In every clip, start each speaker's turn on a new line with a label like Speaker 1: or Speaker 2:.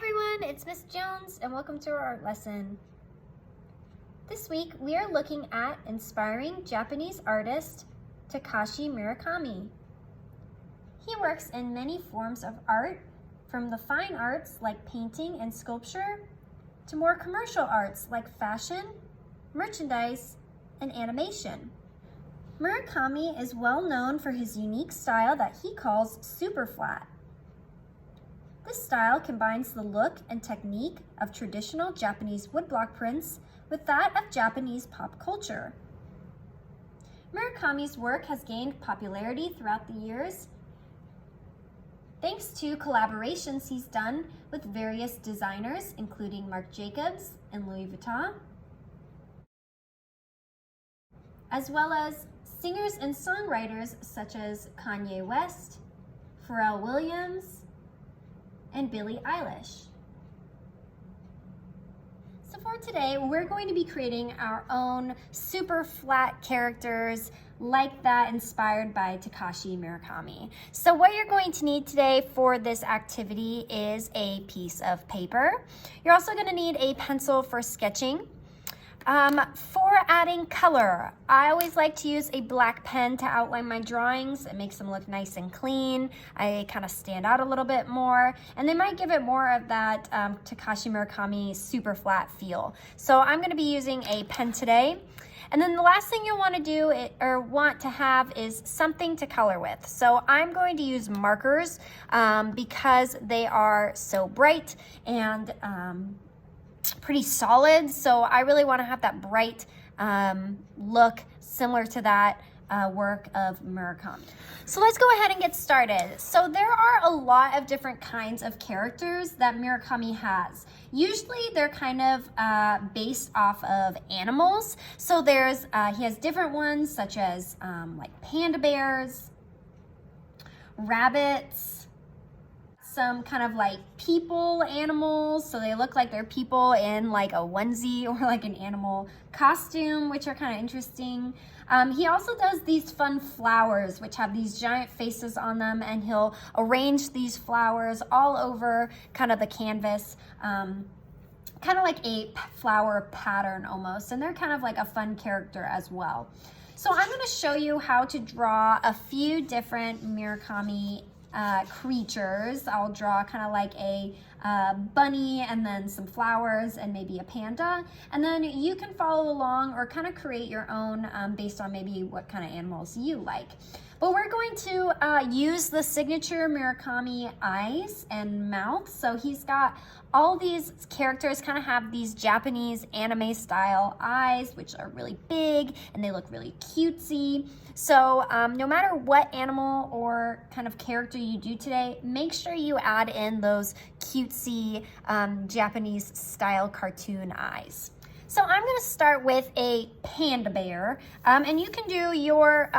Speaker 1: everyone, it's Miss Jones and welcome to our art lesson. This week we are looking at inspiring Japanese artist Takeshita Murikami. He works in many forms of art, from the fine arts like painting and sculpture to more commercial arts like fashion, merchandise, and animation. Murakami is well known for his unique style that he calls Superflat. This style combines the look and technique of traditional Japanese woodblock prints with that of Japanese pop culture. Murakami's work has gained popularity throughout the years thanks to collaborations he's done with various designers, including Marc Jacobs and Louis Vuitton, as well as singers and songwriters such as Kanye West, Pharrell Williams, and Billie Eilish. So for today, we're going to be creating our own super flat characters like that inspired by Takeshita Murikami. So what you're going to need today for this activity is a piece of paper. You're also going to need a pencil for sketching. For adding color, I always like to use a black pen to outline my drawings. It makes them look nice and clean. I kind of stand out a little bit more, and they might give it more of that Takeshita Murakami super flat feel. So I'm going to be using a pen today. And then the last thing you'll want to do want to have is something to color with. So I'm going to use markers because they are so bright and pretty solid, so I really want to have that bright look similar to that work of Murakami. So let's go ahead and get started. So there are a lot of different kinds of characters that Murakami has. Usually they're kind of based off of animals. So there's he has different ones such as like panda bears, rabbits, some kind of like people animals, so they look like they're people in like a onesie or like an animal costume, which are kind of interesting. He also does these fun flowers which have these giant faces on them, and he'll arrange these flowers all over kind of the canvas, kind of like a flower pattern almost, and they're kind of like a fun character as well. So I'm going to show you how to draw a few different Murakami creatures. I'll draw kind of like a bunny and then some flowers and maybe a panda, and then you can follow along or kind of create your own based on maybe what kind of animals you like. But we're going to use the signature Murakami eyes and mouth. So he's got all these characters kind of have these Japanese anime style eyes, which are really big and they look really cutesy. So no matter what animal or kind of character you do today, make sure you add in those cutesy Japanese style cartoon eyes. So I'm going to start with a panda bear, and you can do your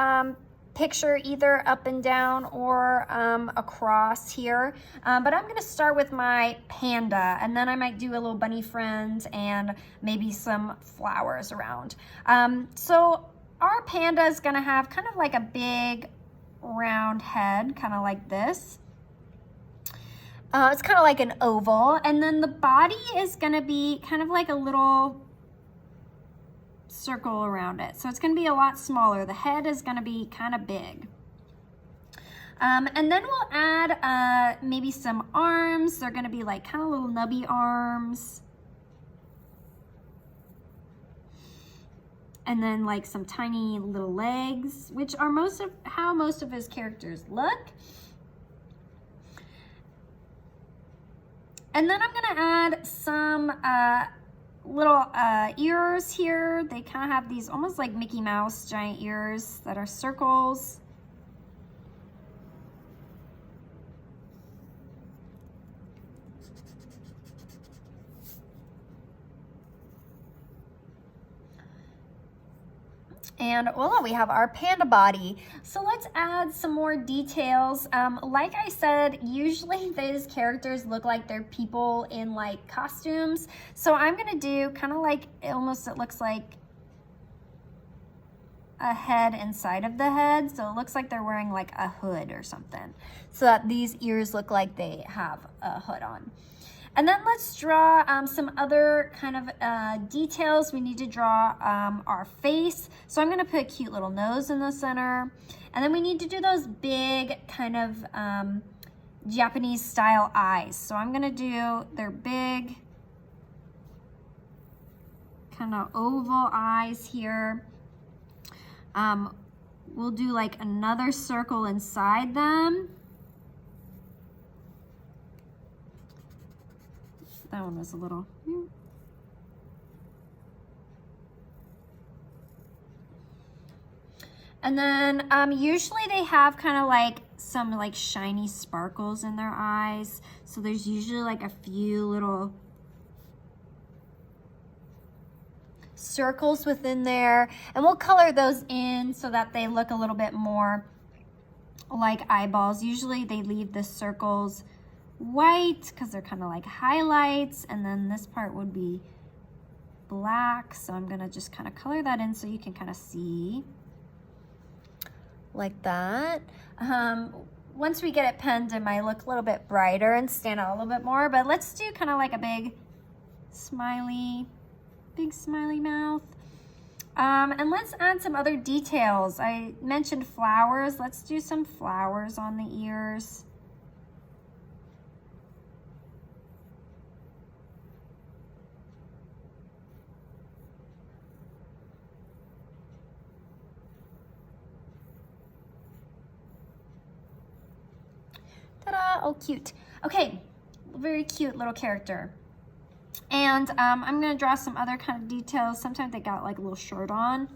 Speaker 1: picture either up and down or across here, but I'm going to start with my panda, and then I might do a little bunny friend and maybe some flowers around. So our panda is going to have kind of like a big round head, kind of like this. It's kind of like an oval, and then the body is going to be kind of like a little circle around it. So it's going to be a lot smaller. The head is going to be kind of big. And then we'll add maybe some arms. They're going to be like kind of little nubby arms. And then like some tiny little legs, which are how most of his characters look. And then I'm going to add some little ears here. They kind of have these almost like Mickey Mouse giant ears that are circles. And voila, we have our panda body. So let's add some more details. Like I said, usually these characters look like they're people in like costumes. So I'm gonna do kind of like, almost it looks like a head inside of the head. So it looks like they're wearing like a hood or something. So that these ears look like they have a hood on. And then let's draw some other kind of details. We need to draw our face. So I'm gonna put a cute little nose in the center. And then we need to do those big kind of Japanese style eyes. So I'm gonna do their big kind of oval eyes here. We'll do like another circle inside them. That one was a little. And then usually they have kind of like some like shiny sparkles in their eyes. So there's usually like a few little circles within there, and we'll color those in so that they look a little bit more like eyeballs. Usually they leave the circles white because they're kind of like highlights, and then this part would be black. So I'm gonna just kind of color that in so you can kind of see like that. Once we get it penned, it might look a little bit brighter and stand out a little bit more, but let's do kind of like a big smiley mouth. And let's add some other details. I mentioned flowers. Let's do some flowers on the ears. Ta-da, oh cute. Okay, very cute little character. And I'm gonna draw some other kind of details. Sometimes they got like a little shirt on.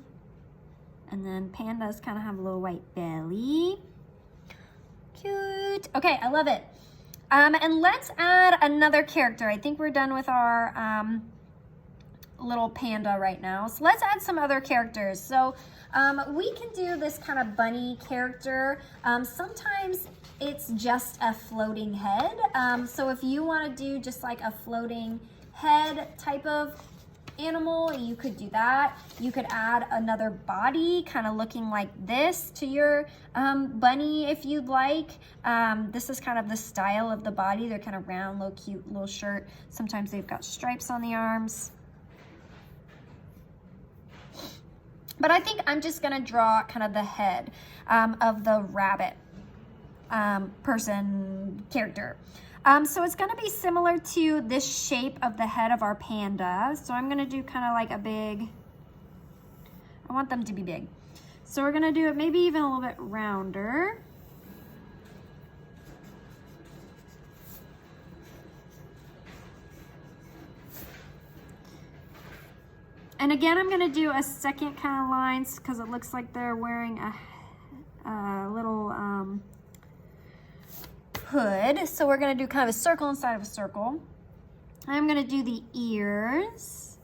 Speaker 1: And then pandas kind of have a little white belly. Cute. Okay, I love it. And let's add another character. I think we're done with our little panda right now. So let's add some other characters. So we can do this kind of bunny character. Sometimes it's just a floating head. So if you want to do just like a floating head type of animal, you could do that. You could add another body kind of looking like this to your bunny if you'd like. This is kind of the style of the body. They're kind of round, little cute little shirt. Sometimes they've got stripes on the arms. But I think I'm just gonna draw kind of the head of the rabbit person character. So it's gonna be similar to this shape of the head of our panda. So I'm gonna do kind of like a big, I want them to be big. So we're gonna do it maybe even a little bit rounder. And again, I'm gonna do a second kind of lines because it looks like they're wearing a little hood. So we're gonna do kind of a circle inside of a circle. I'm gonna do the ears.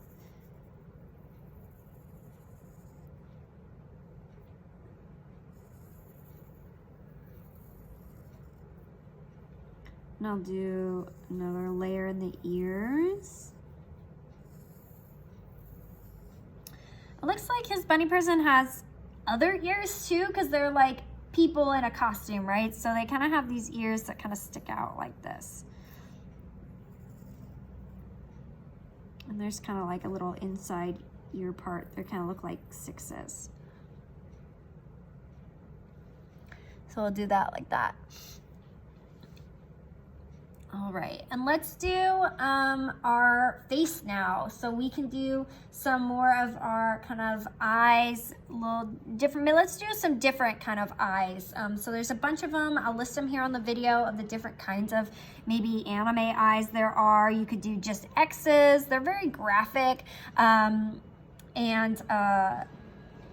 Speaker 1: And I'll do another layer in the ears. It looks like his bunny person has other ears too, because they're like people in a costume, right? So they kind of have these ears that kind of stick out like this. And there's kind of like a little inside ear part. They kind of look like sixes. So we'll do that like that. All right, and let's do our face now. So we can do some more of our kind of eyes, a little different, but let's do some different kind of eyes. So there's a bunch of them. I'll list them here on the video of the different kinds of maybe anime eyes there are. You could do just X's. They're very graphic and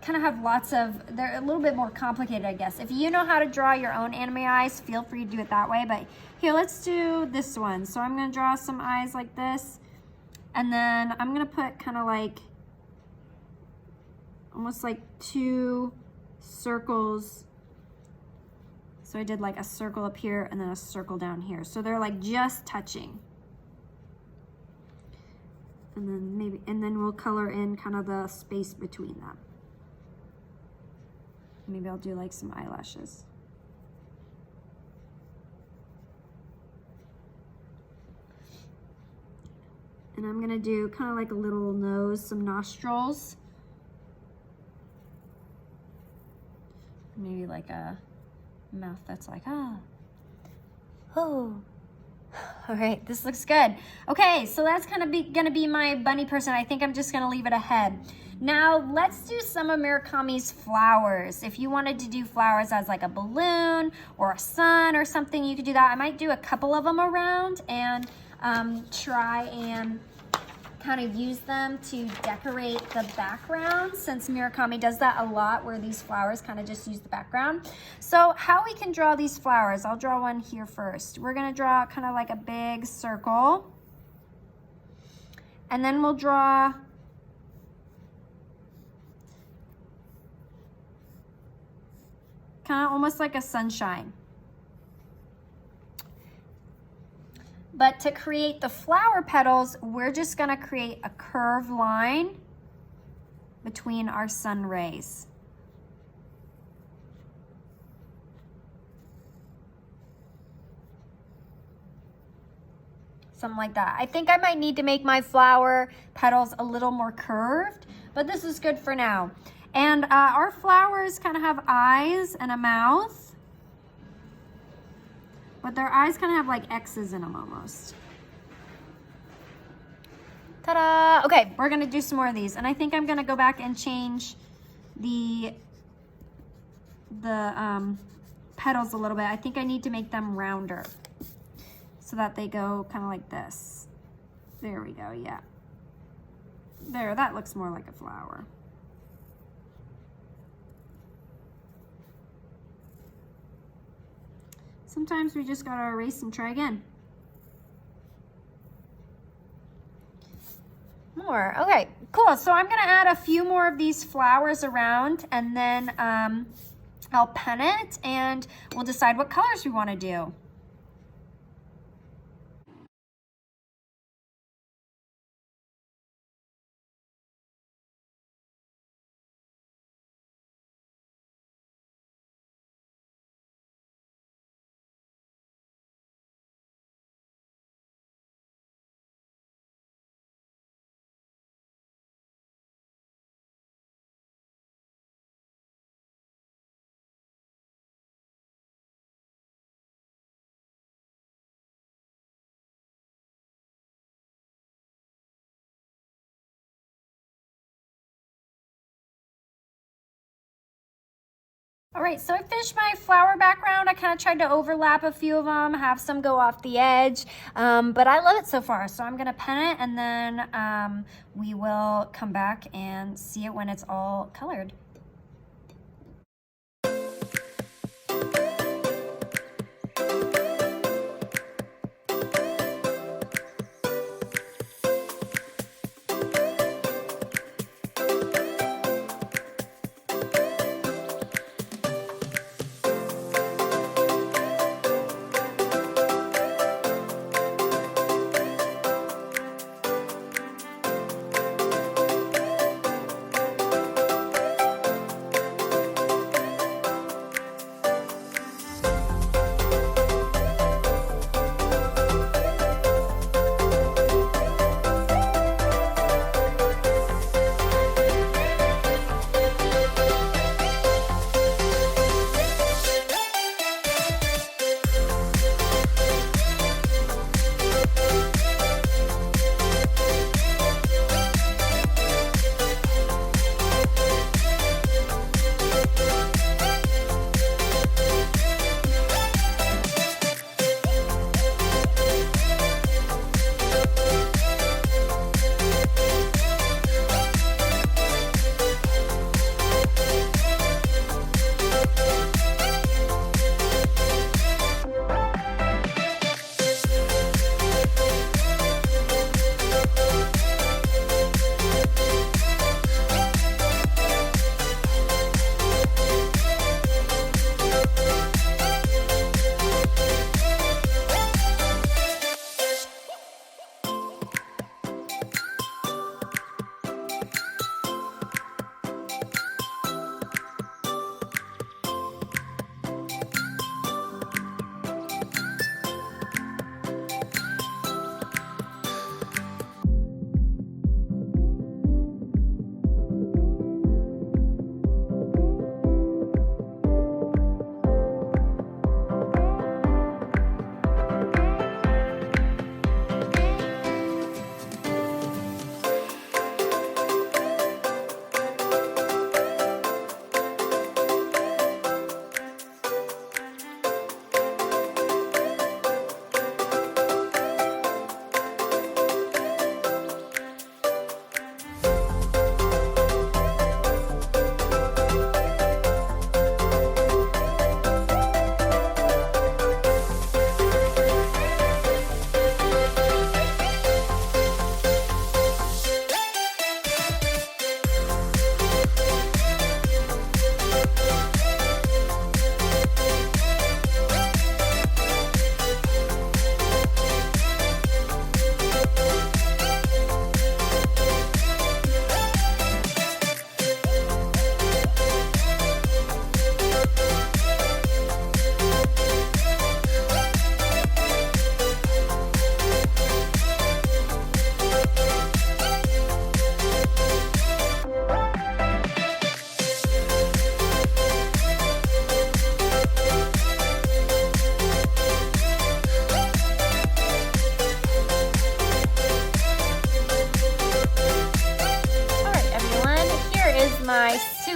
Speaker 1: kind of have lots of, they're a little bit more complicated, I guess. If you know how to draw your own anime eyes, feel free to do it that way. But here, let's do this one. So I'm gonna draw some eyes like this, and then I'm gonna put kind of like, almost like two circles. So I did like a circle up here and then a circle down here. So they're like just touching. And then maybe, and then we'll color in kind of the space between them. Maybe I'll do like some eyelashes. And I'm gonna do kind of like a little nose, some nostrils. Maybe like a mouth that's like, ah. Oh. All right, this looks good. Okay, so that's gonna be my bunny person. I think I'm just gonna leave it a head. Now let's do some of Murakami's flowers. If you wanted to do flowers as like a balloon or a sun or something, you could do that. I might do a couple of them around and try and kind of use them to decorate the background, since Murakami does that a lot where these flowers kind of just use the background. So how we can draw these flowers, I'll draw one here first. We're gonna draw kind of like a big circle, and then we'll draw kind of almost like a sunshine. But to create the flower petals, we're just gonna create a curved line between our sun rays. Something like that. I think I might need to make my flower petals a little more curved, but this is good for now. And our flowers kind of have eyes and a mouth. But their eyes kind of have like X's in them almost. Ta-da! Okay, we're gonna do some more of these. And I think I'm gonna go back and change the petals a little bit. I think I need to make them rounder so that they go kind of like this. There we go, yeah. There, that looks more like a flower. Sometimes we just gotta erase and try again. More, okay, cool. So I'm gonna add a few more of these flowers around, and then I'll pen it and we'll decide what colors we wanna do. All right, so I finished my flower background. I kind of tried to overlap a few of them, have some go off the edge, but I love it so far. So I'm gonna pen it, and then we will come back and see it when it's all colored.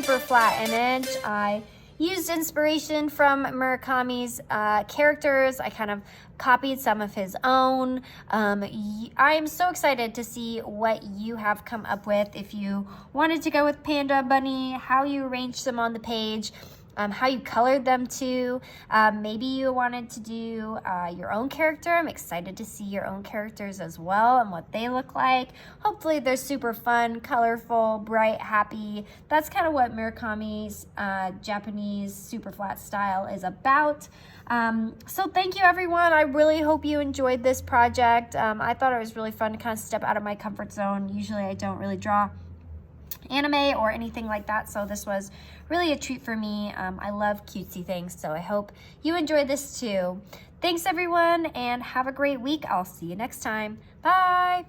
Speaker 1: Superflat image. I used inspiration from Murakami's characters. I kind of copied some of his own. I am so excited to see what you have come up with. If you wanted to go with Panda Bunny, how you arranged them on the page, how you colored them too. Maybe you wanted to do your own character. I'm excited to see your own characters as well and what they look like. Hopefully they're super fun, colorful, bright, happy. That's kind of what Murakami's Japanese Superflat style is about. So thank you everyone. I really hope you enjoyed this project. I thought it was really fun to kind of step out of my comfort zone. Usually I don't really draw anime or anything like that, so this was really a treat for me. I love cutesy things, so I hope you enjoyed this too. Thanks everyone, and have a great week. I'll see you next time. Bye!